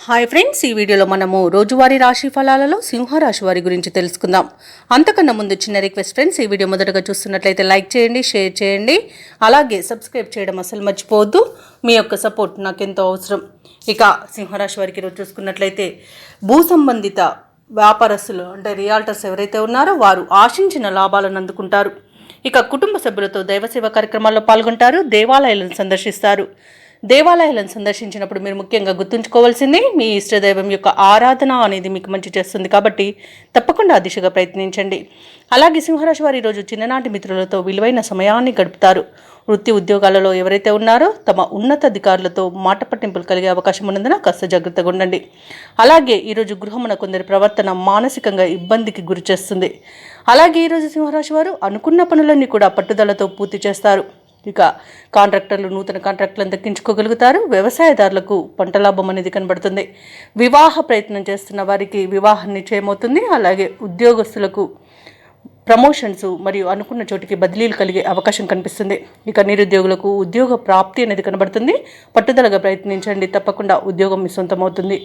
Hi friends, ఈ వీడియోలో మనము రోజువారీ రాశి ఫలాలలో సింహరాశి వారి గురించి తెలుసుకుందాం. అంతకన్నా ముందు చిన్న రిక్వెస్ట్ ఫ్రెండ్స్, ఈ వీడియో మొదటగా చూస్తున్నట్లయితే లైక్ చేయండి, షేర్ చేయండి, అలాగే సబ్స్క్రైబ్ చేయడం అసలు మర్చిపోవద్దు. మీ యొక్క సపోర్ట్ నాకు ఎంతో అవసరం. ఇక సింహరాశి వారికి ఈరోజు చూసుకున్నట్లయితే భూ సంబంధిత వ్యాపారస్తులు అంటే రియాల్టర్స్ ఎవరైతే ఉన్నారో వారు ఆశించిన లాభాలను అందుకుంటారు. ఇక కుటుంబ సభ్యులతో దైవసేవ కార్యక్రమాల్లో పాల్గొంటారు, దేవాలయాలను సందర్శిస్తారు. దేవాలయాలను సందర్శించినప్పుడు మీరు ముఖ్యంగా గుర్తుంచుకోవాల్సింది మీ ఇష్టదైవం యొక్క ఆరాధన అనేది మీకు మంచి చేస్తుంది, కాబట్టి తప్పకుండా ఆ దిశగా ప్రయత్నించండి. అలాగే సింహరాశి వారు ఈరోజు చిన్ననాటి మిత్రులతో విలువైన సమయాన్ని గడుపుతారు. వృత్తి ఉద్యోగాలలో ఎవరైతే ఉన్నారో తమ ఉన్నతాధికారులతో మాట పట్టింపులు కలిగే అవకాశం ఉన్నందున కాస్త జాగ్రత్తగా ఉండండి. అలాగే ఈరోజు గృహమున కొందరి ప్రవర్తన మానసికంగా ఇబ్బందికి గురి చేస్తుంది. అలాగే ఈరోజు సింహరాశి వారు అనుకున్న పనులన్నీ కూడా పట్టుదలతో పూర్తి చేస్తారు. ఇక కాంట్రాక్టర్లు నూతన కాంట్రాక్టులను దక్కించుకోగలుగుతారు. వ్యవసాయదారులకు పంట లాభం అనేది కనబడుతుంది. వివాహ ప్రయత్నం చేస్తున్న వారికి వివాహం నిశ్చయమవుతుంది. అలాగే ఉద్యోగస్తులకు ప్రమోషన్స్ మరియు అనుకున్న చోటికి బదిలీలు కలిగే అవకాశం కనిపిస్తుంది. ఇక నిరుద్యోగులకు ఉద్యోగ ప్రాప్తి అనేది కనబడుతుంది. పట్టుదలగా ప్రయత్నించండి, తప్పకుండా ఉద్యోగం మీ సొంతమవుతుంది.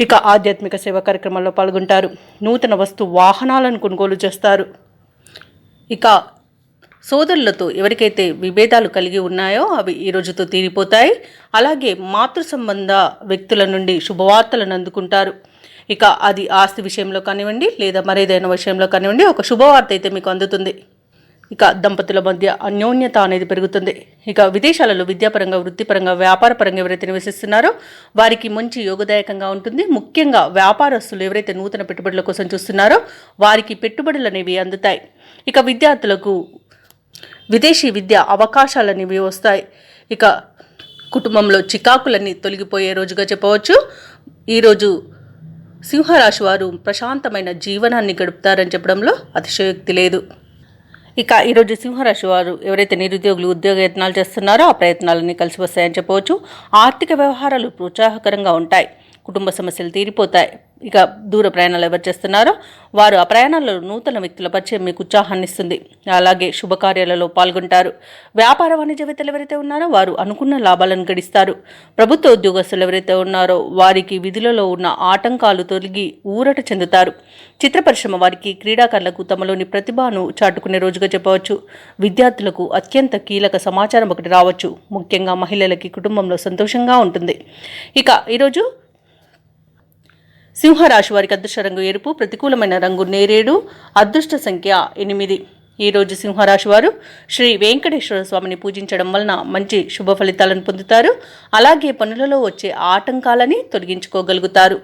ఇక ఆధ్యాత్మిక సేవా కార్యక్రమాల్లో పాల్గొంటారు. నూతన వస్తు వాహనాలను కొనుగోలు చేస్తారు. ఇక సోదరులతో ఎవరికైతే విభేదాలు కలిగి ఉన్నాయో అవి ఈ రోజుతో తీరిపోతాయి. అలాగే మాతృ సంబంధ వ్యక్తుల నుండి శుభవార్తలను అందుకుంటారు. ఇక అది ఆస్తి విషయంలో కానివ్వండి లేదా మరేదైనా విషయంలో కానివ్వండి, ఒక శుభవార్త అయితే మీకు అందుతుంది. ఇక దంపతుల మధ్య అన్యోన్యత అనేది పెరుగుతుంది. ఇక విదేశాలలో విద్యాపరంగా, వృత్తిపరంగా, వ్యాపారపరంగా ఎవరైతే నివసిస్తున్నారో వారికి మంచి యోగదాయకంగా ఉంటుంది. ముఖ్యంగా వ్యాపారస్తులు ఎవరైతే నూతన పెట్టుబడుల కోసం చూస్తున్నారో వారికి పెట్టుబడులు అనేవి అందుతాయి. ఇక విద్యార్థులకు విదేశీ విద్య అవకాశాలనేవి వస్తాయి. ఇక కుటుంబంలో చికాకులన్నీ తొలగిపోయే రోజుగా చెప్పవచ్చు. ఈరోజు సింహరాశి వారు ప్రశాంతమైన జీవనాన్ని గడుపుతారని చెప్పడంలో అతిశయోక్తి లేదు. ఇక ఈరోజు సింహరాశి వారు ఎవరైతే నిరుద్యోగులు ఉద్యోగ యత్నాలు చేస్తున్నారో ఆ ప్రయత్నాలన్నీ కలిసి వస్తాయని చెప్పవచ్చు. ఆర్థిక వ్యవహారాలు ప్రోత్సాహకరంగా ఉంటాయి. కుటుంబ సమస్యలు తీరిపోతాయి. ఇక దూర ప్రయాణాలు ఎవరు చేస్తున్నారో వారు ఆ ప్రయాణాల్లో నూతన వ్యక్తుల పరిచయం మీకు ఉత్సాహాన్ని ఇస్తుంది. అలాగే శుభకార్యాలలో పాల్గొంటారు. వ్యాపార వాణిజ్యవేత్తలు ఎవరైతే ఉన్నారో వారు అనుకున్న లాభాలను గడిస్తారు. ప్రభుత్వ ఉద్యోగస్తులు ఎవరైతే ఉన్నారో వారికి విధులలో ఉన్న ఆటంకాలు తొలగి ఊరట చెందుతారు. చిత్ర పరిశ్రమ వారికి, క్రీడాకారులకు తమలోని ప్రతిభను చాటుకునే రోజుగా చెప్పవచ్చు. విద్యార్థులకు అత్యంత కీలక సమాచారం ఒకటి రావచ్చు. ముఖ్యంగా మహిళలకి కుటుంబంలో సంతోషంగా ఉంటుంది. ఇక ఈరోజు సింహరాశి వారికి అదృష్ట రంగు ఎరుపు, ప్రతికూలమైన రంగు నేరేడు, అదృష్ట సంఖ్య 8. ఈరోజు సింహరాశి వారు శ్రీ వెంకటేశ్వర స్వామిని పూజించడం వలన మంచి శుభ ఫలితాలను పొందుతారు. అలాగే పనులలో వచ్చే ఆటంకాలని తొలగించుకోగలుగుతారు.